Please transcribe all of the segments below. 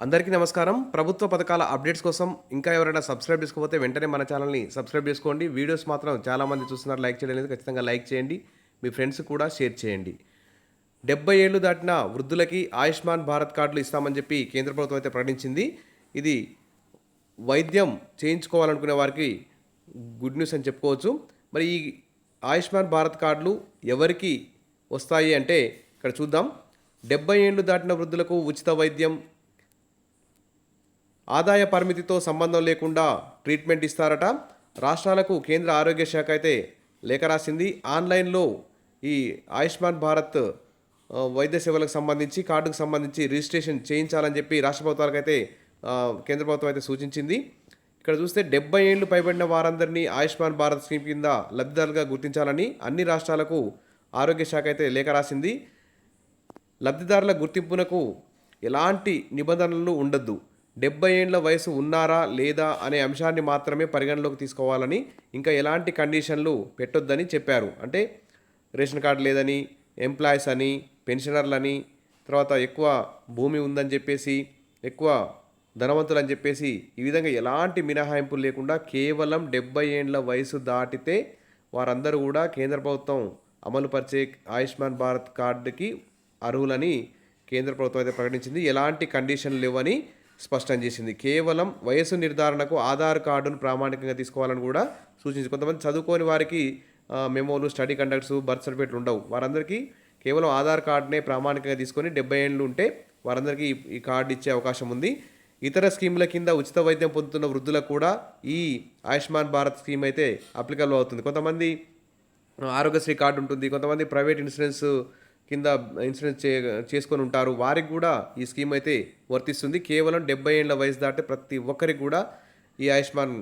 అందరికీ నమస్కారం. ప్రభుత్వ పథకాల అప్డేట్స్ కోసం ఇంకా ఎవరైనా సబ్స్క్రైబ్ చేసుకోకపోతే వెంటనే మన ఛానల్‌ని సబ్స్క్రైబ్ చేసుకోండి. వీడియోస్ మాత్రం చాలామంది చూస్తున్నారు. లైక్ చేయడం లేదు. ఖచ్చితంగా లైక్ చేయండి. మీ ఫ్రెండ్స్‌కి కూడా షేర్ చేయండి. 70 ఏళ్లు దాటిన వృద్ధులకి ఆయుష్మాన్ భారత్ కార్డులు ఇస్తామని చెప్పి కేంద్ర ప్రభుత్వం అయితే ప్రకటించింది. ఇది వైద్యం చేయించుకోవాలనుకునే వారికి గుడ్ న్యూస్ అని చెప్పుకోవచ్చు. మరి ఈ ఆయుష్మాన్ భారత్ కార్డులు ఎవరికి వస్తాయి అంటే ఇక్కడ చూద్దాం. 70 ఏళ్లు దాటిన వృద్ధులకు ఉచిత వైద్యం, ఆదాయ పరిమితితో సంబంధం లేకుండా ట్రీట్మెంట్ ఇస్తారట. రాష్ట్రాలకు కేంద్ర ఆరోగ్య శాఖ అయితే లేఖ రాసింది. ఆన్లైన్లో ఈ ఆయుష్మాన్ భారత్ వైద్య సేవలకు సంబంధించి కార్డుకు సంబంధించి రిజిస్ట్రేషన్ చేయించాలని చెప్పి రాష్ట్ర ప్రభుత్వాలకు అయితే కేంద్ర ప్రభుత్వం అయితే సూచించింది. ఇక్కడ చూస్తే 70 ఏళ్ళు పైబడిన వారందరినీ ఆయుష్మాన్ భారత్ స్కీమ్ కింద లబ్ధిదారులుగా గుర్తించాలని అన్ని రాష్ట్రాలకు ఆరోగ్య శాఖ అయితే లేఖ రాసింది. లబ్ధిదారుల గుర్తింపునకు ఎలాంటి నిబంధనలు ఉండొద్దు. 70 ఏండ్ల వయసు ఉన్నారా లేదా అనే అంశాన్ని మాత్రమే పరిగణలోకి తీసుకోవాలని, ఇంకా ఎలాంటి కండిషన్లు పెట్టొద్దని చెప్పారు. అంటే రేషన్ కార్డు లేదని, ఎంప్లాయీస్ అని, పెన్షనర్లని, తర్వాత ఎక్కువ భూమి ఉందని చెప్పేసి, ఎక్కువ ధనవంతులు అని చెప్పేసి, ఈ విధంగా ఎలాంటి మినహాయింపులు లేకుండా కేవలం 70 ఏండ్ల వయసు దాటితే వారందరూ కూడా కేంద్ర ప్రభుత్వం అమలుపరిచే ఆయుష్మాన్ భారత్ కార్డుకి అర్హులని కేంద్ర ప్రభుత్వం అయితే ప్రకటించింది. ఎలాంటి కండిషన్లు లేవని స్పష్టం చేసింది. కేవలం వయసు నిర్ధారణకు ఆధార్ కార్డును ప్రామాణికంగా తీసుకోవాలని కూడా సూచించింది. కొంతమంది చదువుకోని వారికి మెమోలు, స్టడీ కండక్ట్స్, బర్త్ సర్టిఫికేట్లు ఉండవు. వారందరికీ కేవలం ఆధార్ కార్డునే ప్రామాణికంగా తీసుకొని 70 ఏళ్ళు ఉంటే వారందరికీ ఈ కార్డు ఇచ్చే అవకాశం ఉంది. ఇతర స్కీముల కింద ఉచిత వైద్యం పొందుతున్న వృద్ధులకు కూడా ఈ ఆయుష్మాన్ భారత్ స్కీమ్ అయితే అప్లికబుల్ అవుతుంది. కొంతమంది ఆరోగ్యశ్రీ కార్డు ఉంటుంది, కొంతమంది ప్రైవేట్ ఇన్సూరెన్స్ కింద ఇన్సూరెన్స్ చేసుకొని ఉంటారు. వారికి కూడా ఈ స్కీమ్ అయితే వర్తిస్తుంది. కేవలం 70 ఏళ్ల వయసు దాటే ప్రతి ఒక్కరికి కూడా ఈ ఆయుష్మాన్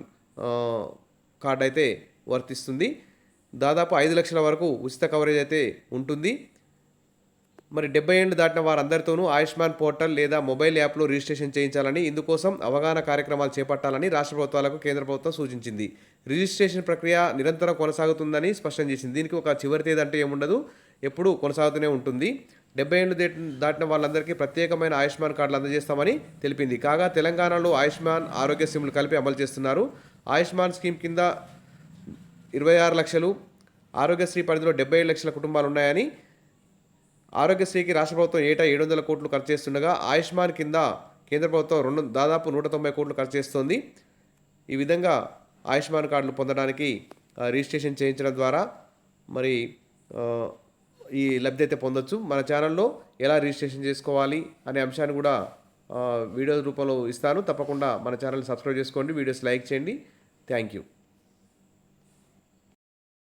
కార్డు అయితే వర్తిస్తుంది. దాదాపు 5 లక్షల వరకు ఉచిత కవరేజ్ అయితే ఉంటుంది. మరి 70 ఏళ్ళు దాటిన వారందరితోనూ ఆయుష్మాన్ పోర్టల్ లేదా మొబైల్ యాప్లో రిజిస్ట్రేషన్ చేయించాలని, ఇందుకోసం అవగాహన కార్యక్రమాలు చేపట్టాలని రాష్ట్ర ప్రభుత్వాలకు కేంద్ర ప్రభుత్వం సూచించింది. రిజిస్ట్రేషన్ ప్రక్రియ నిరంతరం కొనసాగుతుందని స్పష్టం చేసింది. దీనికి ఒక చివరి తేదీ అంటే ఏముండదు, ఎప్పుడూ కొనసాగుతూనే ఉంటుంది. 70 ఏళ్ళు దాటిన వాళ్ళందరికీ ప్రత్యేకమైన ఆయుష్మాన్ కార్డులు అందజేస్తామని తెలిపింది. కాగా తెలంగాణలో ఆయుష్మాన్, ఆరోగ్య సిమ్లు కలిపి అమలు చేస్తున్నారు. ఆయుష్మాన్ స్కీమ్ కింద 26 లక్షలు, ఆరోగ్యశ్రీ పరిధిలో 77 లక్షల కుటుంబాలు ఉన్నాయని, ఆరోగ్యశ్రీకి రాష్ట్ర ప్రభుత్వం ఏటా 700 కోట్లు ఖర్చు చేస్తుండగా ఆయుష్మాన్ కింద కేంద్ర ప్రభుత్వం దాదాపు 190 కోట్లు ఖర్చు చేస్తోంది. ఈ విధంగా ఆయుష్మాన్ కార్డులు పొందడానికి రిజిస్ట్రేషన్ చేయించడం ద్వారా మరి ఈ లబ్ధి అయితే పొందొచ్చు. మన ఛానల్లో ఎలా రిజిస్ట్రేషన్ చేసుకోవాలి అనే అంశాన్ని కూడా వీడియో రూపంలో ఇస్తాను. తప్పకుండా మన ఛానల్ని సబ్స్క్రైబ్ చేసుకోండి, వీడియోస్ లైక్ చేయండి. Thank you.